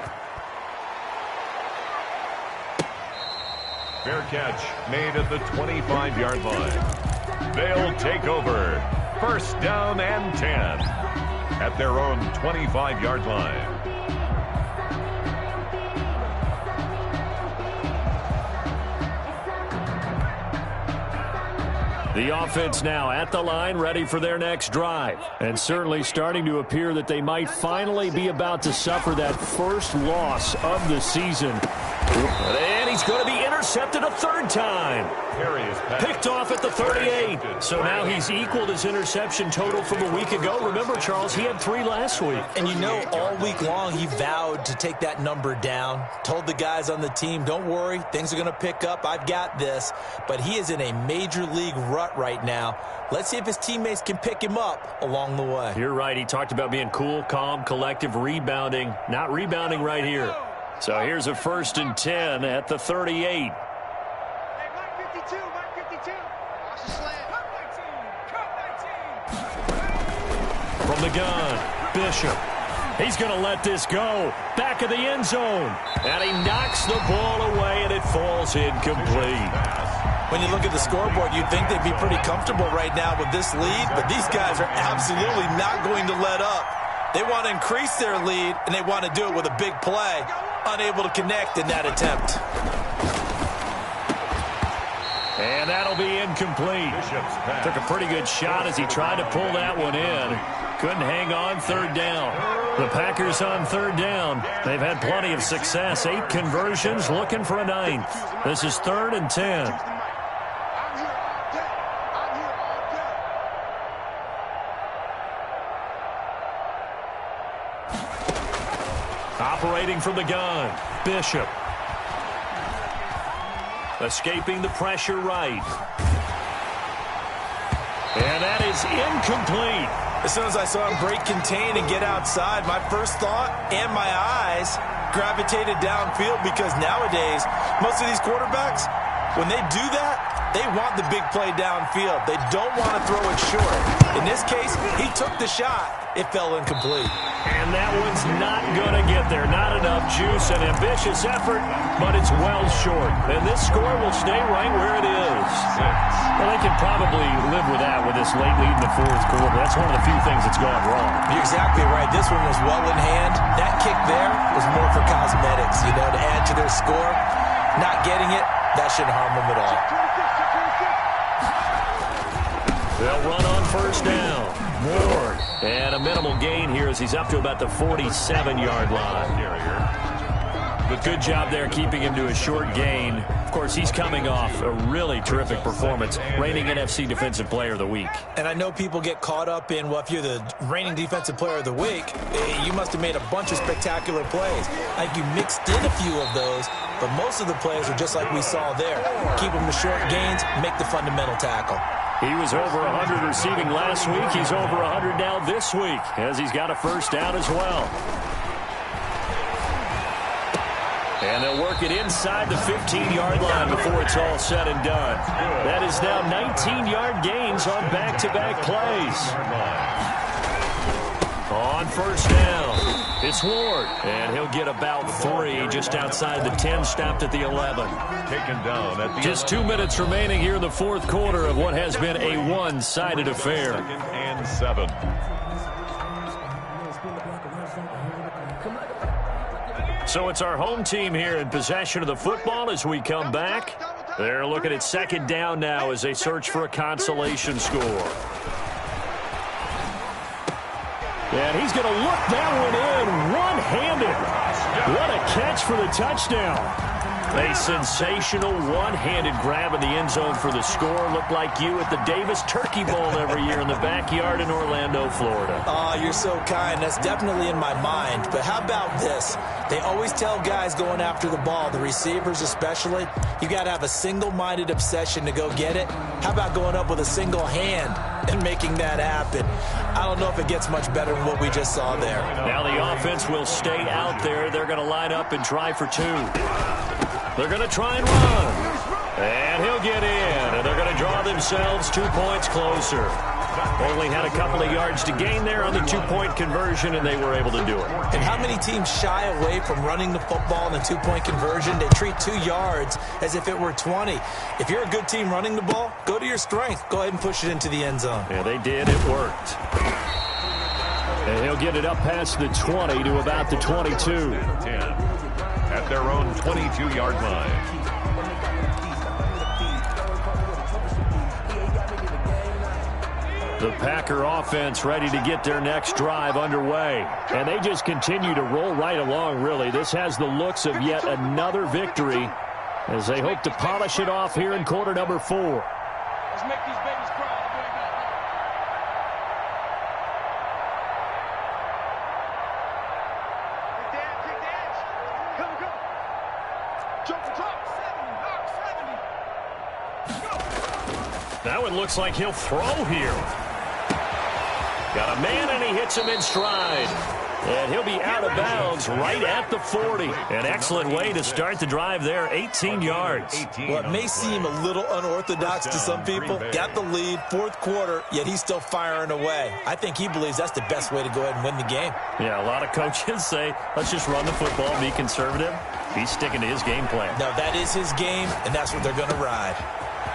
Fair catch made at the 25-yard line. They'll take over. First down and 10 at their own 25-yard line. The offense now at the line, ready for their next drive. And certainly starting to appear that they might finally be about to suffer that first loss of the season. And he's going to be intercepted a 3rd time. Picked off at the 38. So now he's equaled his interception total from a week ago. Remember, Charles, he had 3 last week. And you know, all week long he vowed to take that number down. Told the guys on the team, don't worry, things are going to pick up. I've got this. But he is in a major league rut right now. Let's see if his teammates can pick him up along the way. You're right. He talked about being cool, calm, collective, rebounding. Not rebounding right here. So here's a 1st and 10 at the 38. Hey, Mike 52, Mike 52. Watch the slant. From the gun, Bishop. He's going to let this go. Back of the end zone. And he knocks the ball away, and it falls incomplete. When you look at the scoreboard, you'd think they'd be pretty comfortable right now with this lead, but these guys are absolutely not going to let up. They want to increase their lead, and they want to do it with a big play. Unable to connect in that attempt. And that'll be incomplete. Took a pretty good shot as he tried to pull that one in. Couldn't hang on 3rd down. The Packers on 3rd down. They've had plenty of success. 8 conversions, looking for a 9th. This is 3rd and 10. Operating from the gun, Bishop. Escaping the pressure right. And that is incomplete. As soon as I saw him break contain and get outside, my first thought and my eyes gravitated downfield, because nowadays, most of these quarterbacks, when they do that, they want the big play downfield. They don't want to throw it short. In this case, he took the shot. It fell incomplete. And that one's not going to get there. Not enough juice. An ambitious effort, but it's well short. And this score will stay right where it is. Well, they can probably live with that with this late lead in the 4th quarter. That's one of the few things that's gone wrong. You're exactly right. This one was well in hand. That kick there was more for cosmetics, to add to their score. Not getting it, that shouldn't harm them at all. They'll run on 1st down. Ward. And a minimal gain here as he's up to about the 47-yard line. But good job there keeping him to a short gain. Of course, he's coming off a really terrific performance, reigning NFC Defensive Player of the Week. And I know people get caught up in, well, if you're the reigning Defensive Player of the Week, you must have made a bunch of spectacular plays. I think you mixed in a few of those, but most of the plays are just like we saw there. Keep them to short gains, make the fundamental tackle. He was over 100 receiving last week. He's over 100 now this week, as he's got a 1st down as well. And they'll work it inside the 15-yard line before it's all said and done. That is now 19-yard gains on back-to-back plays. On 1st down, it's Ward, and he'll get about 3 just outside the 10, stopped at the 11. Taken down at the Just 2 minutes remaining here in the 4th quarter of what has been a one-sided affair. 2nd and 7. So it's our home team here in possession of the football as we come back. They're looking at 2nd down now as they search for a consolation score. And he's going to look that one in one-handed. What a catch for the touchdown. A sensational one-handed grab in the end zone for the score. Looked like you at the Davis Turkey Bowl every year in the backyard in Orlando, Florida. Oh, you're so kind. That's definitely in my mind. But how about this? They always tell guys going after the ball, the receivers especially, you got to have a single-minded obsession to go get it. How about going up with a single hand and making that happen? I don't know if it gets much better than what we just saw there. Now the offense will stay out there. They're going to line up and try for two. They're going to try and run. And he'll get in. And they're going to draw themselves 2 points closer. Only had a couple of yards to gain there on the two-point conversion, and they were able to do it. And how many teams shy away from running the football in the two-point conversion? They treat 2 yards as if it were 20. If you're a good team running the ball, go to your strength. Go ahead and push it into the end zone. Yeah, they did. It worked. And he'll get it up past the 20 to about the 22. 10 at their own 22-yard line. The Packer offense ready to get their next drive underway. And they just continue to roll right along, really. This has the looks of yet another victory as they hope to polish it off here in quarter number 4. Let's make these babies cry all the way back. Take the edge. Come. Jump the top. 70. That one looks like he'll throw here. Got a man, and he hits him in stride. And he'll be out of bounds right at the 40. An excellent way to start the drive there, 18 yards. Well, it may seem a little unorthodox to some people. Got the lead, fourth quarter, yet he's still firing away. I think he believes that's the best way to go ahead and win the game. Yeah, a lot of coaches say, let's just run the football, be conservative. He's sticking to his game plan. No, that is his game, and that's what they're going to ride.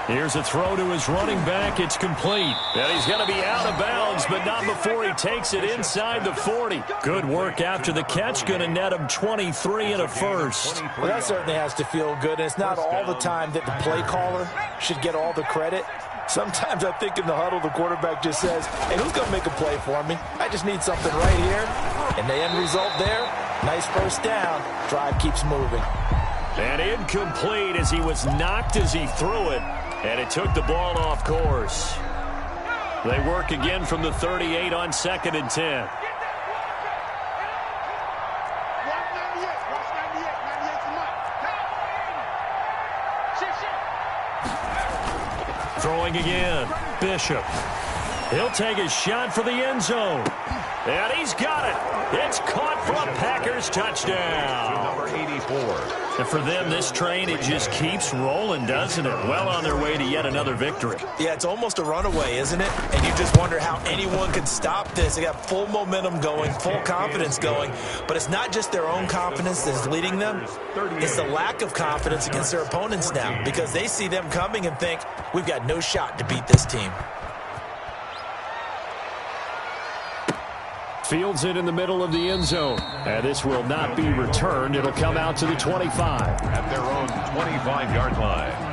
Here's a throw to his running back. It's complete. And he's going to be out of bounds, but not before he takes it inside the 40. Good work after the catch. Going to net him 23 and a first. Well, that certainly has to feel good. And it's not all the time that the play caller should get all the credit. Sometimes I think in the huddle, the quarterback just says, hey, who's going to make a play for me? I just need something right here. And the end result there, nice first down. Drive keeps moving. And incomplete as he was knocked as he threw it. And it took the ball off course. They work again from the 38 on 2nd and 10. Watch 98. Throwing again. Bishop. He'll take a shot for the end zone. And he's got it. It's caught for a Packers touchdown. Number 84. And for them, this train, it just keeps rolling, doesn't it? Well on their way to yet another victory. Yeah, it's almost a runaway, isn't it? And you just wonder how anyone could stop this. They got full momentum going, full confidence going. But it's not just their own confidence that's leading them. It's the lack of confidence against their opponents now because they see them coming and think, we've got no shot to beat this team. Fields it in the middle of the end zone. And this will not be returned. It'll come out to the 25. At their own 25-yard line.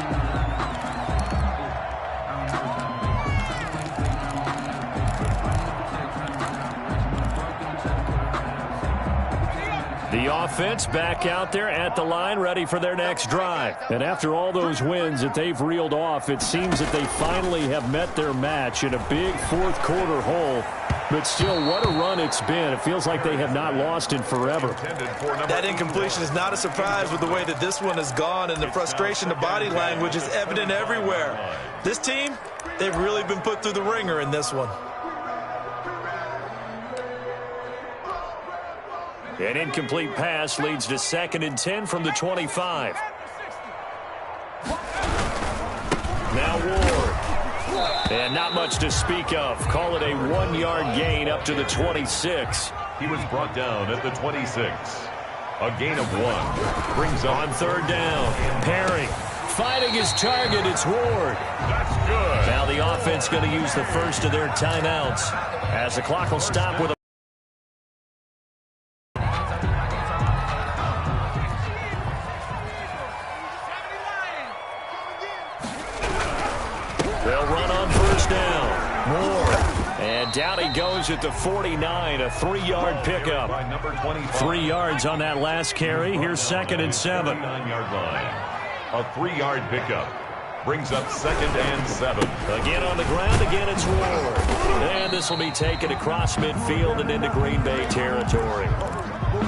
The offense back out there at the line, ready for their next drive. And after all those wins that they've reeled off, it seems that they finally have met their match in a big fourth quarter hole. But still, what a run it's been. It feels like they have not lost in forever. That incompletion is not a surprise with the way that this one has gone, and the frustration, the body language is evident everywhere. This team, they've really been put through the ringer in this one. An incomplete pass leads to 2nd and 10 from the 25. Now Ward. And not much to speak of. Call it a 1-yard gain up to the 26. He was brought down at the 26. A gain of 1. Brings up on 3rd down. Perry fighting his target. It's Ward. That's good. Now the offense going to use the first of their timeouts as the clock will stop with a And down he goes at the 49, a 3-yard pickup. 3 yards on that last carry. Here's 2nd and 7. 9-yard line. A 3-yard pickup. Brings up 2nd and 7. Again on the ground, again it's Ward. And this will be taken across midfield and into Green Bay territory.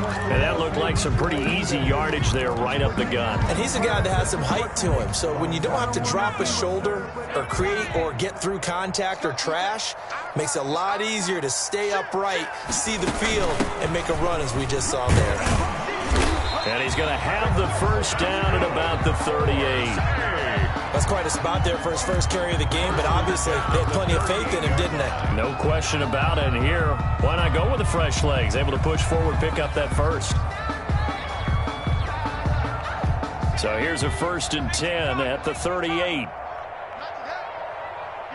And that looked like some pretty easy yardage there right up the gut. And he's a guy that has some height to him. So when you don't have to drop a shoulder or create or get through contact or trash, makes it a lot easier to stay upright, see the field, and make a run as we just saw there. And he's going to have the first down at about the 38. That's quite a spot there for his first carry of the game, but obviously they had plenty of faith in him, didn't they? No question about it. And here, why not go with the fresh legs? Able to push forward, pick up that first. So here's a 1st and 10 at the 38. He's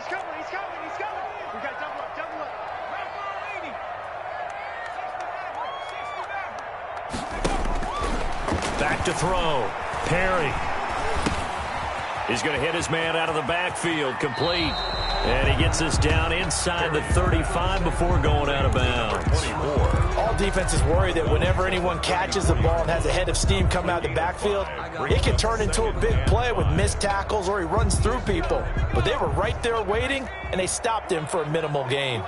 coming, he's coming, he's coming. We got double up, double up. Back to throw. Perry. He's going to hit his man out of the backfield, complete. And he gets this down inside the 35 before going out of bounds. All defenses worry that whenever anyone catches the ball and has a head of steam come out of the backfield, it can turn into a big play with missed tackles or he runs through people. But they were right there waiting, and they stopped him for a minimal gain.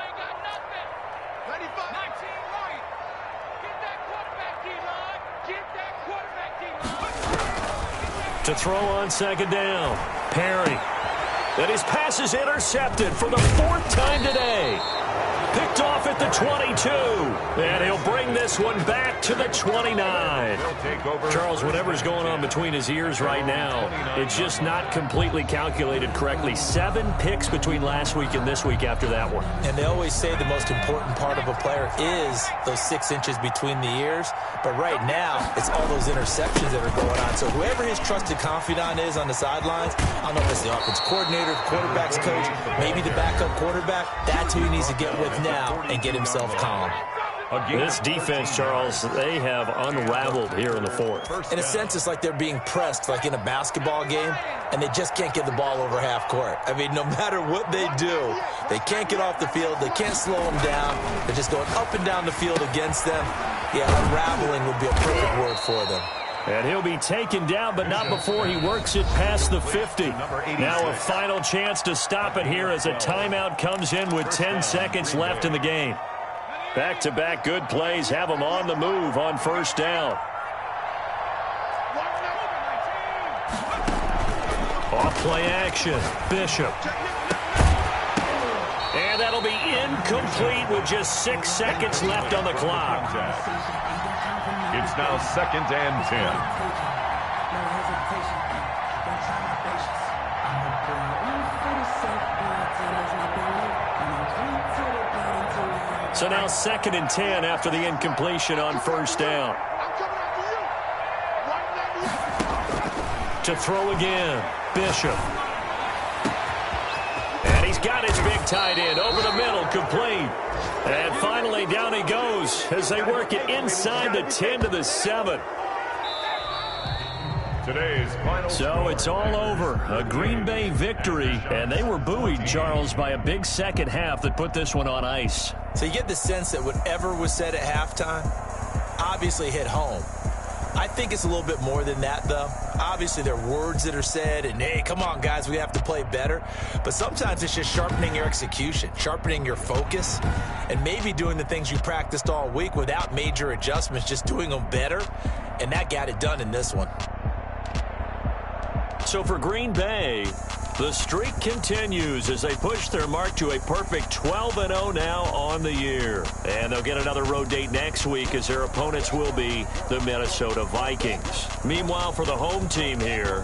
To throw on 2nd down. Perry. And his pass is intercepted for the 4th time today. Picked off at the 22. And he'll bring this one back to the 29. Charles, whatever's going on between his ears right now, it's just not completely calculated correctly. 7 picks between last week and this week after that one. And they always say the most important part of a player is those 6 inches between the ears. But right now, it's all those interceptions that are going on. So whoever his trusted confidant is on the sidelines, I don't know if it's the offense coordinator, the quarterback's coach, maybe the backup quarterback, that's who he needs to get with now and get himself calm. This defense, Charles, they have unraveled here in the 4th. In a sense, it's like they're being pressed, like in a basketball game, and they just can't get the ball over half court. I mean, no matter what they do, they can't get off the field. They can't slow them down. They're just going up and down the field against them. Yeah, unraveling would be a perfect word for them. And he'll be taken down, but not before he works it past the 50. Now a final chance to stop it here as a timeout comes in with 10 seconds left in the game. Back-to-back good plays have him on the move on 1st down. Off-play action. Bishop. And that'll be incomplete with just 6 seconds left on the clock. It's now 2nd and 10. So now 2nd and 10 after the incompletion on 1st down. To throw again, Bishop. And he's got his big tight end over the middle, complete. And finally down he goes as they work it inside the 10 to the 7. Today's final So it's all over. A Green Bay victory. And they were buoyed, Charles, by a big second half that put this one on ice. So you get the sense that whatever was said at halftime obviously hit home. I think it's a little bit more than that, though. Obviously, there are words that are said, and, hey, come on, guys, we have to play better. But sometimes it's just sharpening your execution, sharpening your focus, and maybe doing the things you practiced all week without major adjustments, just doing them better, and that got it done in this one. So for Green Bay, the streak continues as they push their mark to a perfect 12-0 now on the year. And they'll get another road date next week as their opponents will be the Minnesota Vikings. Meanwhile, for the home team here,